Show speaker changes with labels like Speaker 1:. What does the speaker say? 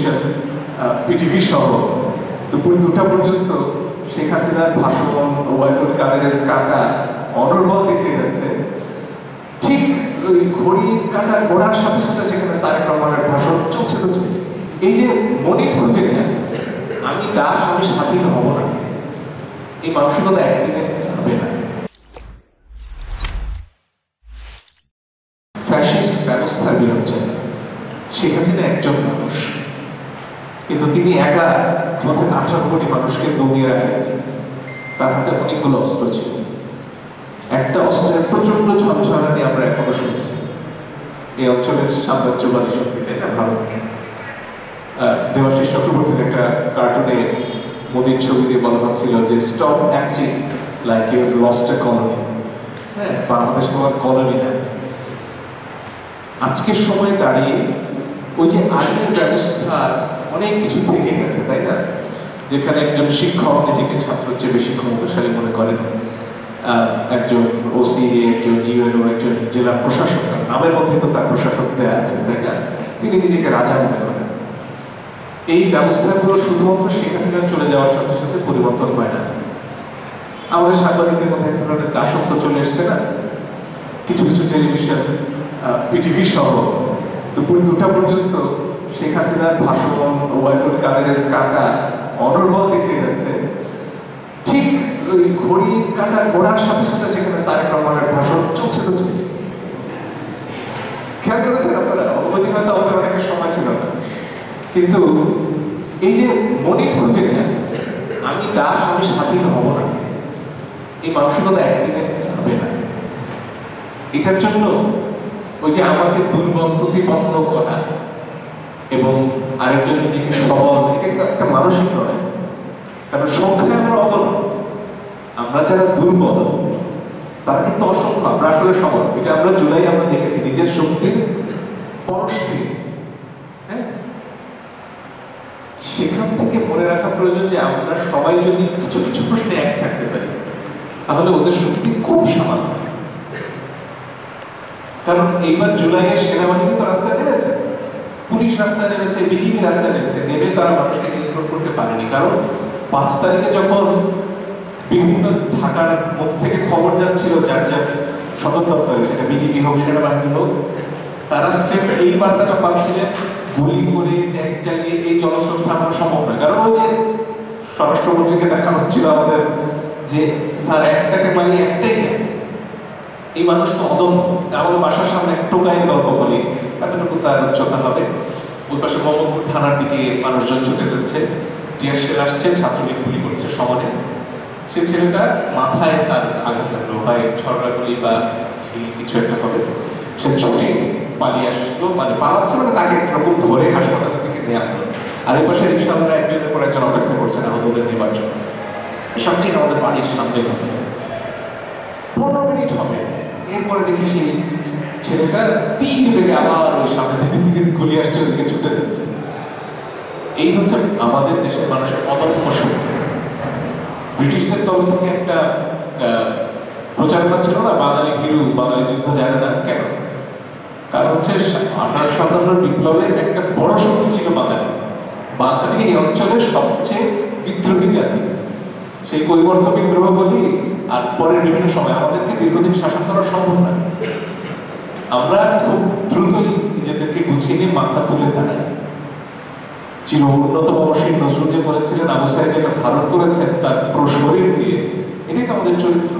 Speaker 1: Television, PTV সহ দুপুর 2টা পর্যন্ত শেখ হাসিনার ভাষণ, ওবায়দুল কাদেরের কাকা অনর্গল দেখে যাচ্ছে। ঠিক ওই ঘড়ির কাটা ঘোড়ার সাথে সাথে সেখানে তারেক রহমানের ভাষণ চলছে তো চলছে। এই যে মনির খুঁজে নেয়, আমি দাস, আমি স্বাধীন হব না, এই মানসিকতা একদিনে যাবে না। ফ্যাসিস্ট ব্যবস্থার বিরুদ্ধে শেখ হাসিনা একজন মানুষ, কিন্তু তিনি একা আমাদের 18 কোটি মানুষকে দমিয়ে রাখেননি। তার হাতে অনেকগুলো অস্ত্র ছিল। একটা অস্ত্রের প্রচন্ড ঝঞ্ঝানি আমরা এখনো শুনছি। এই অঞ্চলের সাম্রাজ্যবাদী শক্তি, তাই না? ভারত। দেবাশিস চক্রবর্তীর একটা কার্টুনে মোদির ছবি দিয়ে বলা হচ্ছিল যে stop acting like you have lost a colony. হ্যাঁ, বাংলাদেশ তোমার কলোনি না। আজকের সময় দাঁড়িয়ে ওই যে আইনের ব্যবস্থা অনেক কিছু থেকে গেছে, তাই না? যেখানে একজন শিক্ষক নিজেকে ছাত্রের চেয়ে বেশি ক্ষমতাশালী মনে করেন, একজন ওসি, একজন ইউএনও, একজন জেলা প্রশাসক, নামের মধ্যে তো তার প্রশাসক দেয়া আছে, তাই না? তিনি নিজেকে রাজা মনে করেন। এই ব্যবস্থাগুলো শুধুমাত্র শেখ হাসিনা চলে যাওয়ার সাথে সাথে পরিবর্তন হয় না। আমাদের সাংবাদিকদের মধ্যে এক ধরনের দাসত্ব চলে এসছে না? কিছু কিছু টেলিভিশন, পিটিভি সহ দুপুর 2টা পর্যন্ত শেখ হাসিনার ভাষণ, ওবায়দুল কাদেরের কাকা অনর্গল দেখে যাচ্ছে। ঠিক ওই ঘড়ির কাটা ঘোড়ার সাথে সাথে সেখানে তারেক রহমানের ভাষণ চলছে তো চলছে। খেয়াল করেছেন আপনারা? ওই দিন হয়তো আমাদের অনেকের সময় ছিল না, কিন্তু এই যে মনির খুঁজে নেয়, আমি দাস, আমি স্বাধীন হব না, এই মানসিকতা একদিনে যাবে না। এটার জন্য ওই যে আমাকে দুর্বল প্রতিপন্ন করা এবং আরেকজন নিজেকে সবল, এটা একটা মানসিক নয়। কারণ সংখ্যায় আমরা অবল, আমরা যারা দুর্বল তারা কিন্তু অসংখ্য, আমরা আসলে সবল। এটা আমরা জুলাই আমরা দেখেছি, নিজের শক্তির পরশ পেয়েছি। হ্যাঁ, সেখান থেকে মনে রাখা প্রয়োজন যে আমরা সবাই যদি কিছু কিছু প্রশ্নে এক থাকতে পারি, তাহলে ওদের শক্তি খুব সামান্য। কারণ এইবার জুলাইয়ে সেনাবাহিনী তো রাস্তায় নেমেছে, পুলিশ রাস্তায় নেমেছে, বিজিবি রাস্তায় নেমেছে, নেমে তারা মানুষকে নিয়ন্ত্রণ করতে পারেনি। কারণ 5 তারিখে যখন বিভিন্ন ঢাকার মুখ থেকে খবর যাচ্ছিল যার যার সদর দপ্তরে, সেটা বিজিবি হোক, সেনাবাহিনী হোক, তারা স্রেফ এই বার্তাটা পাচ্ছিলেন গুলি করে, ট্যাঙ্ক চালিয়ে এই জনস্রোত থামানো সম্ভব নয়। কারণ ওই যে স্বরাষ্ট্রমন্ত্রীকে দেখা হচ্ছিল আমাদের যে স্যার একটাকে মারিয়ে একটাই যায়, এই মানুষ তো অদম্য। আমাদের বাসার সামনে টোকাইয়ের গল্প বলি, এতটুকু তার উচ্চতা হবে। ওই পাশে মোহাম্মদপুর থানার দিকে মানুষজন ছুটে যাচ্ছে, টিয়ার শেল আসছে, ছাত্রলীগ গুলি করছে সমানে। সে ছেলেটা মাথায় তার আঘাত লাগলো, হয় ছড়াগুলি বা কিছু একটা হবে। সে ছুটে পালিয়ে আসলো, মানে পালাচ্ছে, মানে তাকে একরকম ধরে হাসপাতালের দিকে নিয়ে আনলো। আর এই পাশে রিক্সাওয়ালারা একজনের পর একজন অপেক্ষা করছেন আহতদের নেবার জন্য। এসব ঠিক আমাদের বাড়ির সামনে হচ্ছে। 15 মিনিট হবে, এরপরে দেখি সেই ছেলেটা তীর বেগে আবার ওই সামনে দিকে গুলি আসছে, ওদিকে ছুটে যাচ্ছে। এই হচ্ছে আমাদের দেশের মানুষের অদম্য শক্তি। ব্রিটিশদের তরফ থেকে একটা প্রচারণা ছিল না, বাঙালি হিরু, বাঙালি যুদ্ধ জানে না। কেন? কারণ হচ্ছে 1857 বিপ্লবের একটা বড় শক্তি ছিল বাঙালি। বাঙালি এই অঞ্চলের সবচেয়ে বিদ্রোহী জাতি। সেই কৈবর্ত বিদ্রোহ বলি আর পরের বিভিন্ন সময় আমাদেরকে দীর্ঘদিন শাসন করা সম্ভব না। আমরা খুব দ্রুতই নিজেদেরকে গুছিয়ে নিয়ে মাথা তুলে দাঁড়াই। চির উন্নত অবশ্যই নজরুল যে বলেছিলেন, আবু সাইদ যেটা ধারণ করেছেন তার পুরো শরীর দিয়ে, এটাই তো আমাদের চরিত্র।